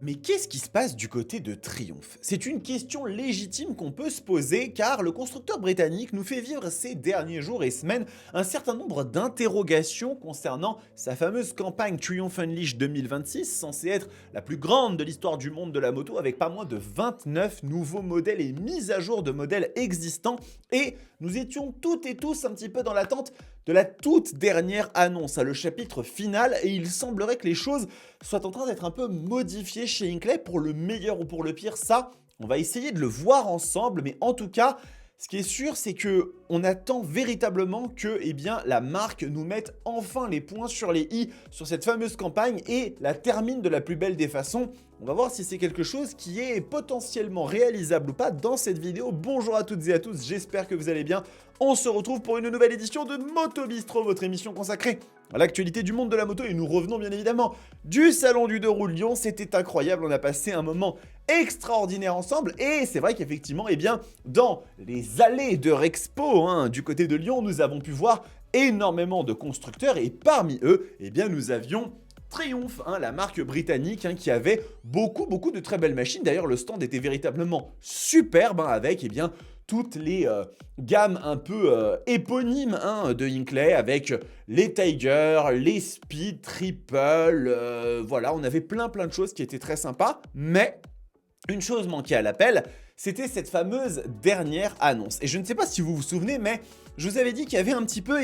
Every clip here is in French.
Mais qu'est-ce qui se passe du côté de Triumph? C'est une question légitime qu'on peut se poser car le constructeur britannique nous fait vivre ces derniers jours et semaines un certain nombre d'interrogations concernant sa fameuse campagne Triumph Unleashed 2026, censée être la plus grande de l'histoire du monde de la moto avec pas moins de 29 nouveaux modèles et mises à jour de modèles existants. Et nous étions toutes et tous un petit peu dans l'attente de la toute dernière annonce, le chapitre final, et il semblerait que les choses soient en train d'être un peu modifiées chez Hinckley pour le meilleur ou pour le pire. Ça, on va essayer de le voir ensemble, mais en tout cas, ce qui est sûr, c'est que on attend véritablement que la marque nous mette enfin les points sur les i sur cette fameuse campagne et la termine de la plus belle des façons. On va voir si c'est quelque chose qui est potentiellement réalisable ou pas dans cette vidéo. Bonjour à toutes et à tous, j'espère que vous allez bien. On se retrouve pour une nouvelle édition de Moto Bistro, votre émission consacrée à l'actualité du monde de la moto. Et nous revenons bien évidemment du Salon du 2 roues de Lyon. C'était incroyable, on a passé un moment extraordinaire ensemble. Et c'est vrai qu'effectivement, dans les allées de Rexpo, du côté de Lyon, nous avons pu voir énormément de constructeurs. Et parmi eux, nous avions Triumph, la marque britannique qui avait beaucoup de très belles machines. D'ailleurs, le stand était véritablement superbe avec toutes les gammes un peu éponymes de Hinckley avec les Tiger, les Speed, Triple, voilà, on avait plein de choses qui étaient très sympas, mais une chose manquait à l'appel, c'était cette fameuse dernière annonce. Et je ne sais pas si vous vous souvenez, mais je vous avais dit qu'il y avait un petit peu,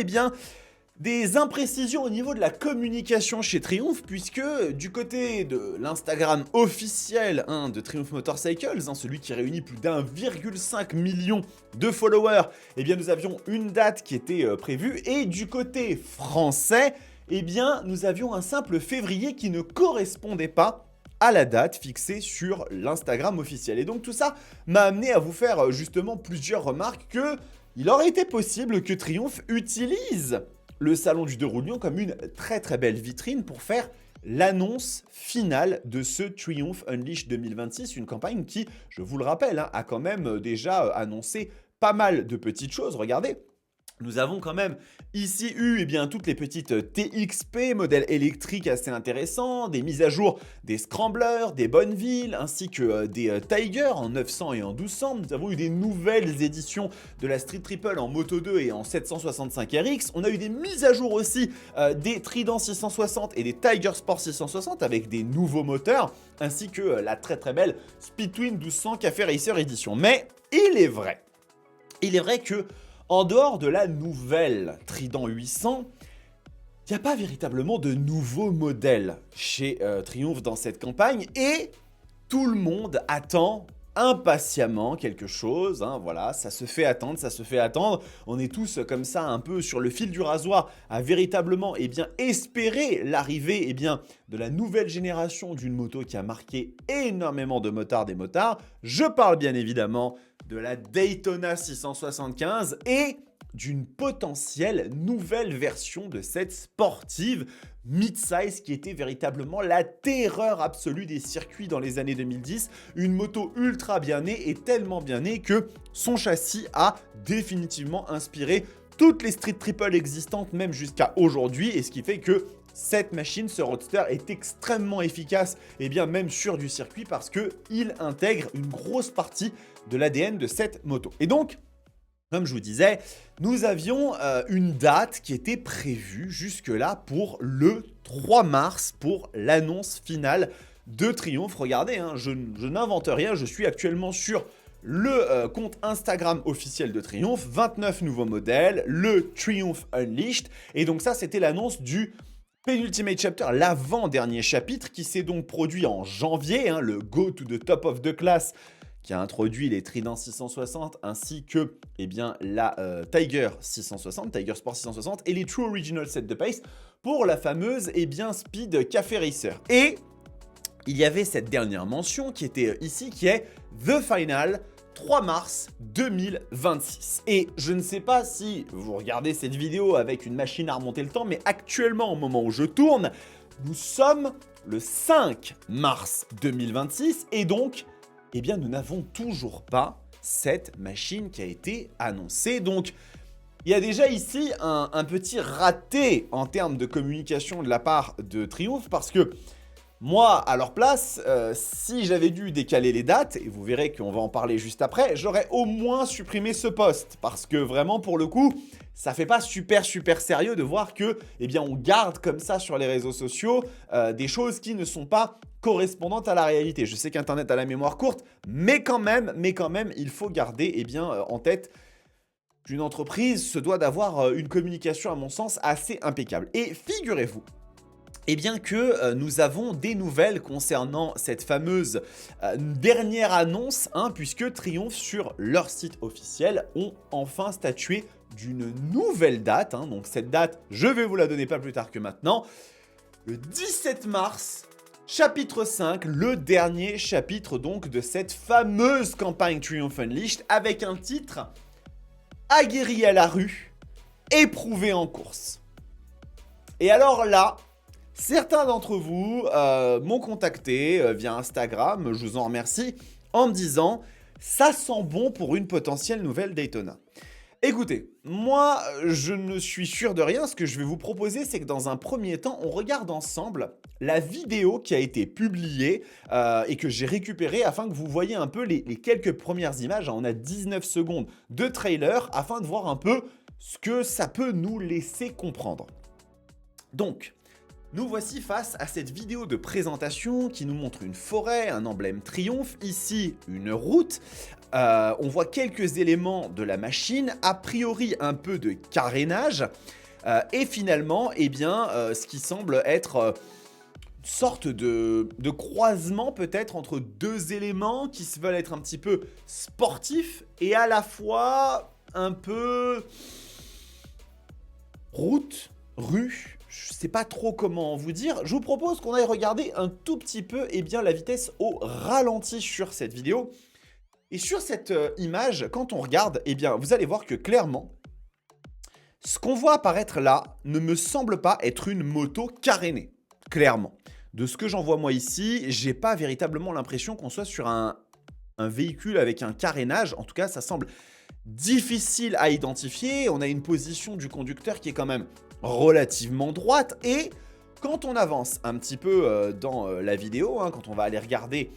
des imprécisions au niveau de la communication chez Triumph, puisque du côté de l'Instagram officiel de Triumph Motorcycles, celui qui réunit plus d'1,5 million de followers, nous avions une date qui était prévue, et du côté français, nous avions un simple février qui ne correspondait pas à la date fixée sur l'Instagram officiel. Et donc tout ça m'a amené à vous faire justement plusieurs remarques que il aurait été possible que Triumph utilise le salon du 2 roues de Lyon comme une très belle vitrine pour faire l'annonce finale de ce Triumph Unleashed 2026, une campagne qui, je vous le rappelle, a quand même déjà annoncé pas mal de petites choses. Regardez, nous avons quand même ici eu toutes les petites TXP, modèles électriques assez intéressants, des mises à jour des Scramblers, des Bonneville, ainsi que des Tiger en 900 et en 1200. Nous avons eu des nouvelles éditions de la Street Triple en Moto 2 et en 765 RX. On a eu des mises à jour aussi des Trident 660 et des Tiger Sport 660 avec des nouveaux moteurs, ainsi que la très belle Speedtwin 1200 Café Racer Edition. Mais il est vrai que en dehors de la nouvelle Trident 800, il n'y a pas véritablement de nouveaux modèles chez Triumph dans cette campagne et tout le monde attend impatiemment quelque chose, voilà, ça se fait attendre, on est tous comme ça un peu sur le fil du rasoir à véritablement espérer l'arrivée de la nouvelle génération d'une moto qui a marqué énormément de motards et motards. Je parle bien évidemment de la Daytona 675 et d'une potentielle nouvelle version de cette sportive mid-size qui était véritablement la terreur absolue des circuits dans les années 2010. Une moto ultra bien née et tellement bien née que son châssis a définitivement inspiré toutes les Street Triple existantes même jusqu'à aujourd'hui, et ce qui fait que cette machine, ce roadster, est extrêmement efficace, même sur du circuit, parce qu'il intègre une grosse partie de l'ADN de cette moto. Et donc, comme je vous disais, nous avions une date qui était prévue jusque-là pour le 3 mars pour l'annonce finale de Triumph. Regardez, je n'invente rien, je suis actuellement sur le compte Instagram officiel de Triumph, 29 nouveaux modèles, le Triumph Unleashed, et donc ça c'était l'annonce du Penultimate Chapter, l'avant-dernier chapitre qui s'est donc produit en janvier, le Go to the Top of the Class qui a introduit les Trident 660 ainsi que la Tiger 660, Tiger Sport 660 et les True Original Set de Pace pour la fameuse Speed Café Racer. Et il y avait cette dernière mention qui était ici qui est The Final 3 mars 2026. Et je ne sais pas si vous regardez cette vidéo avec une machine à remonter le temps, mais actuellement au moment où je tourne, nous sommes le 5 mars 2026 et donc nous n'avons toujours pas cette machine qui a été annoncée. Donc, il y a déjà ici un petit raté en termes de communication de la part de Triumph parce que Moi, à leur place, si j'avais dû décaler les dates, et vous verrez qu'on va en parler juste après, j'aurais au moins supprimé ce post. Parce que vraiment, pour le coup, ça fait pas super sérieux de voir que, eh bien, on garde comme ça sur les réseaux sociaux des choses qui ne sont pas correspondantes à la réalité. Je sais qu'Internet a la mémoire courte, mais quand même, il faut garder, eh bien, en tête qu'une entreprise se doit d'avoir une communication, à mon sens, assez impeccable. Et figurez-vous, eh bien que nous avons des nouvelles concernant cette fameuse dernière annonce, hein, puisque Triumph, sur leur site officiel, ont enfin statué d'une nouvelle date. Hein. Donc cette date, je vais vous la donner pas plus tard que maintenant. Le 17 mars, chapitre 5, le dernier chapitre donc de cette fameuse campagne Triumph Unleashed, avec un titre « Aguerri à la rue, éprouvé en course ». Et alors là, certains d'entre vous m'ont contacté via Instagram, je vous en remercie, en me disant « ça sent bon pour une potentielle nouvelle Daytona ». Écoutez, moi je ne suis sûr de rien, ce que je vais vous proposer c'est que dans un premier temps, on regarde ensemble la vidéo qui a été publiée et que j'ai récupérée afin que vous voyez un peu les quelques premières images. On a 19 secondes de trailer afin de voir un peu ce que ça peut nous laisser comprendre. Donc, nous voici face à cette vidéo de présentation qui nous montre une forêt, un emblème Triumph, ici une route. On voit quelques éléments de la machine, a priori un peu de carénage, et finalement, eh bien, ce qui semble être une sorte de croisement peut-être entre deux éléments qui se veulent être un petit peu sportifs et à la fois un peu route, rue. Je ne sais pas trop comment vous dire. Je vous propose qu'on aille regarder un tout petit peu eh bien, la vitesse au ralenti sur cette vidéo. Et sur cette image, quand on regarde, eh bien, vous allez voir que clairement, ce qu'on voit apparaître là ne me semble pas être une moto carénée. Clairement. De ce que j'en vois moi ici, j'ai pas véritablement l'impression qu'on soit sur un véhicule avec un carénage. En tout cas, ça semble difficile à identifier. On a une position du conducteur qui est quand même relativement droite, et quand on avance un petit peu dans la vidéo, hein, quand on va aller regarder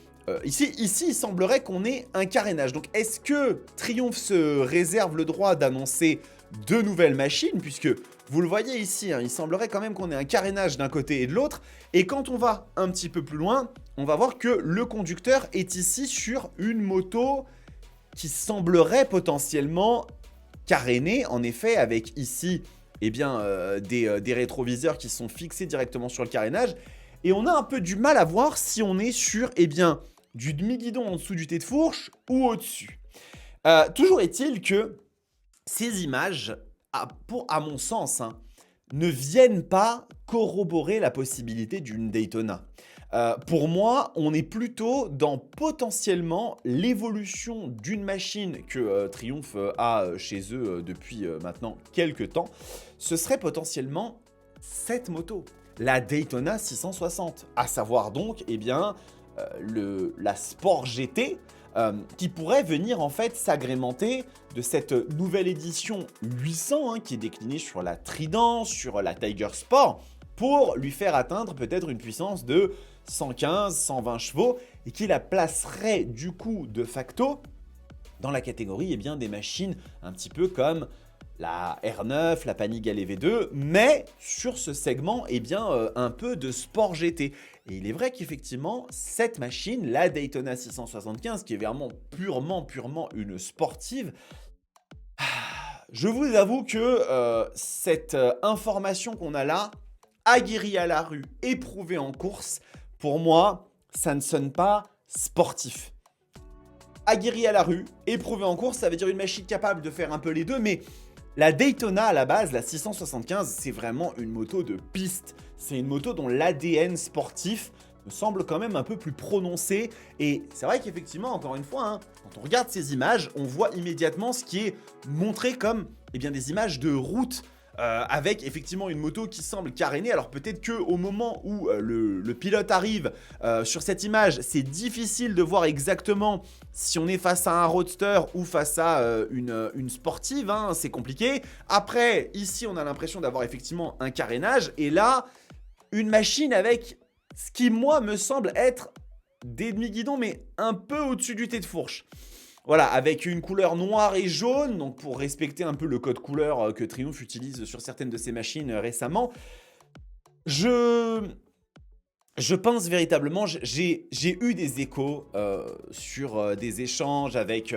ici il semblerait qu'on ait un carénage. Donc est-ce que Triumph se réserve le droit d'annoncer de nouvelles machines, puisque vous le voyez ici, hein, il semblerait quand même qu'on ait un carénage d'un côté et de l'autre, et quand on va un petit peu plus loin, on va voir que le conducteur est ici sur une moto qui semblerait potentiellement carénée, en effet, avec ici eh bien, des rétroviseurs qui sont fixés directement sur le carénage. Et on a un peu du mal à voir si on est sur eh bien, du demi-guidon en dessous du tête de fourche ou au-dessus. Toujours est-il que ces images, à mon sens, hein, ne viennent pas corroborer la possibilité d'une Daytona. Pour moi, on est plutôt dans potentiellement l'évolution d'une machine que Triumph a chez eux depuis maintenant quelques temps. Ce serait potentiellement cette moto, la Daytona 660, à savoir donc eh bien, la Sport GT, qui pourrait venir en fait s'agrémenter de cette nouvelle édition 800 hein, qui est déclinée sur la Trident, sur la Tiger Sport, pour lui faire atteindre peut-être une puissance de 115, 120 chevaux et qui la placerait du coup de facto dans la catégorie eh bien, des machines un petit peu comme la R9, la Panigale V2, mais sur ce segment eh bien, un peu de sport GT. Et il est vrai qu'effectivement, cette machine, la Daytona 675, qui est vraiment purement une sportive, je vous avoue que cette information qu'on a là, aguerri à la rue, éprouvé en course, pour moi, ça ne sonne pas sportif. Aguerri à la rue, éprouvé en course, ça veut dire une machine capable de faire un peu les deux, mais la Daytona à la base, la 675, c'est vraiment une moto de piste. C'est une moto dont l'ADN sportif me semble quand même un peu plus prononcé. Et c'est vrai qu'effectivement, encore une fois, hein, quand on regarde ces images, on voit immédiatement ce qui est montré comme eh bien, des images de route. Avec effectivement une moto qui semble carénée. Alors peut-être qu'au moment où le pilote arrive sur cette image, c'est difficile de voir exactement si on est face à un roadster ou face à une sportive, hein, c'est compliqué. Après, ici on a l'impression d'avoir effectivement un carénage, et là, une machine avec ce qui, moi, me semble être des demi-guidons, mais un peu au-dessus du thé de fourche. Voilà, avec une couleur noire et jaune, donc pour respecter un peu le code couleur que Triumph utilise sur certaines de ses machines récemment. Je, je pense véritablement, j'ai eu des échos sur des échanges avec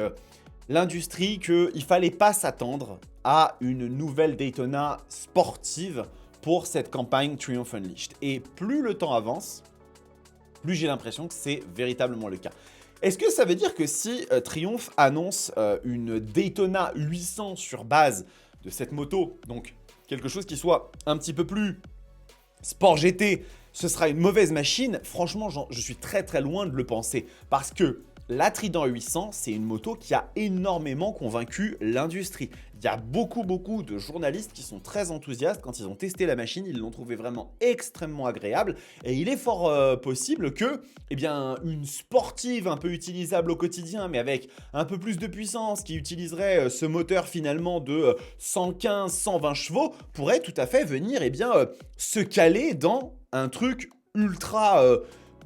l'industrie qu'il fallait pas s'attendre à une nouvelle Daytona sportive pour cette campagne Triumph Unleashed. Et plus le temps avance, plus j'ai l'impression que c'est véritablement le cas. Est-ce que ça veut dire que si Triumph annonce une Daytona 800 sur base de cette moto, donc quelque chose qui soit un petit peu plus sport GT, ce sera une mauvaise machine? Franchement, je suis très très loin de le penser. Parce que la Trident 800, c'est une moto qui a énormément convaincu l'industrie. Il y a beaucoup de journalistes qui sont très enthousiastes. Quand ils ont testé la machine, ils l'ont trouvé vraiment extrêmement agréable. Et il est fort possible que, eh bien, une sportive un peu utilisable au quotidien, mais avec un peu plus de puissance, qui utiliserait ce moteur finalement de 115-120 chevaux, pourrait tout à fait venir, eh bien, se caler dans un truc ultra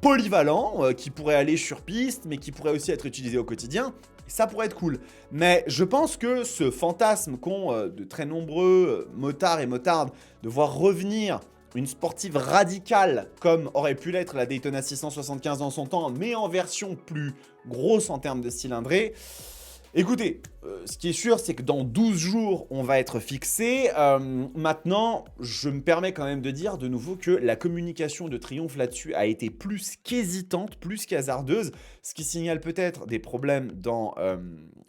polyvalent qui pourrait aller sur piste, mais qui pourrait aussi être utilisé au quotidien. Ça pourrait être cool. Mais je pense que ce fantasme qu'ont de très nombreux motards et motardes de voir revenir une sportive radicale comme aurait pu l'être la Daytona 675 dans son temps, mais en version plus grosse en termes de cylindrée. Écoutez, ce qui est sûr, c'est que dans 12 jours, on va être fixé. Maintenant, je me permets quand même de dire de nouveau que la communication de Triumph là-dessus a été plus qu'hésitante, plus qu'hasardeuse, ce qui signale peut-être des problèmes dans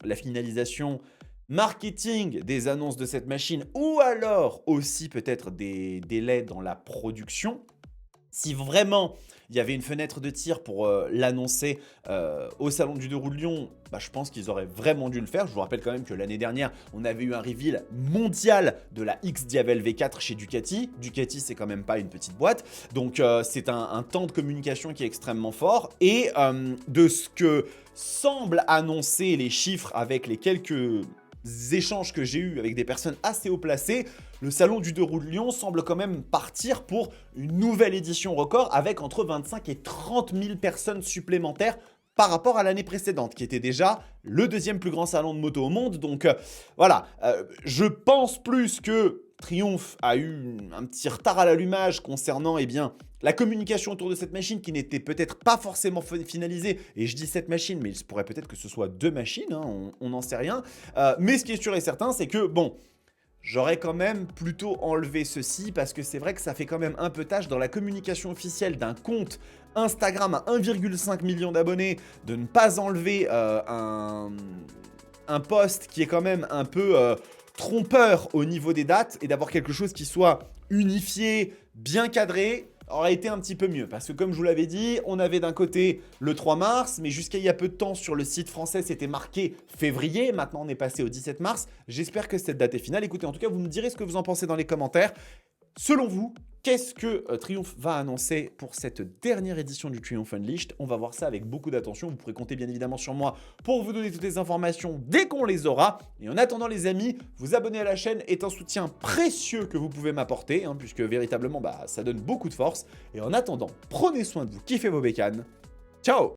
la finalisation marketing des annonces de cette machine, ou alors aussi peut-être des délais dans la production. Si vraiment il y avait une fenêtre de tir pour l'annoncer au Salon du 2 roues de Lyon, bah, je pense qu'ils auraient vraiment dû le faire. Je vous rappelle quand même que l'année dernière, on avait eu un reveal mondial de la X-Diavel V4 chez Ducati. Ducati, c'est quand même pas une petite boîte. Donc, c'est un temps de communication qui est extrêmement fort. Et de ce que semblent annoncer les chiffres avec les quelques échanges que j'ai eus avec des personnes assez haut placées, le Salon du 2 roues de Lyon semble quand même partir pour une nouvelle édition record avec entre 25 et 30 000 personnes supplémentaires par rapport à l'année précédente, qui était déjà le deuxième plus grand salon de moto au monde. Donc voilà, je pense plus que Triumph a eu un petit retard à l'allumage concernant la communication autour de cette machine qui n'était peut-être pas forcément finalisée. Et je dis cette machine, mais il se pourrait peut-être que ce soit deux machines, hein, on n'en sait rien. Mais ce qui est sûr et certain, c'est que, bon, j'aurais quand même plutôt enlevé ceci parce que c'est vrai que ça fait quand même un peu tâche dans la communication officielle d'un compte Instagram à 1,5 million d'abonnés de ne pas enlever un post qui est quand même un peu trompeur au niveau des dates et d'avoir quelque chose qui soit unifié, bien cadré, aurait été un petit peu mieux. Parce que comme je vous l'avais dit, on avait d'un côté le 3 mars, mais jusqu'à il y a peu de temps sur le site français, c'était marqué février. Maintenant, on est passé au 17 mars. J'espère que cette date est finale. Écoutez, en tout cas, vous me direz ce que vous en pensez dans les commentaires. Selon vous, qu'est-ce que Triumph va annoncer pour cette dernière édition du Triumph Unleashed? On va voir ça avec beaucoup d'attention. Vous pourrez compter bien évidemment sur moi pour vous donner toutes les informations dès qu'on les aura. Et en attendant les amis, vous abonner à la chaîne est un soutien précieux que vous pouvez m'apporter, hein, puisque véritablement ça donne beaucoup de force. Et en attendant, prenez soin de vous, kiffez vos bécanes. Ciao!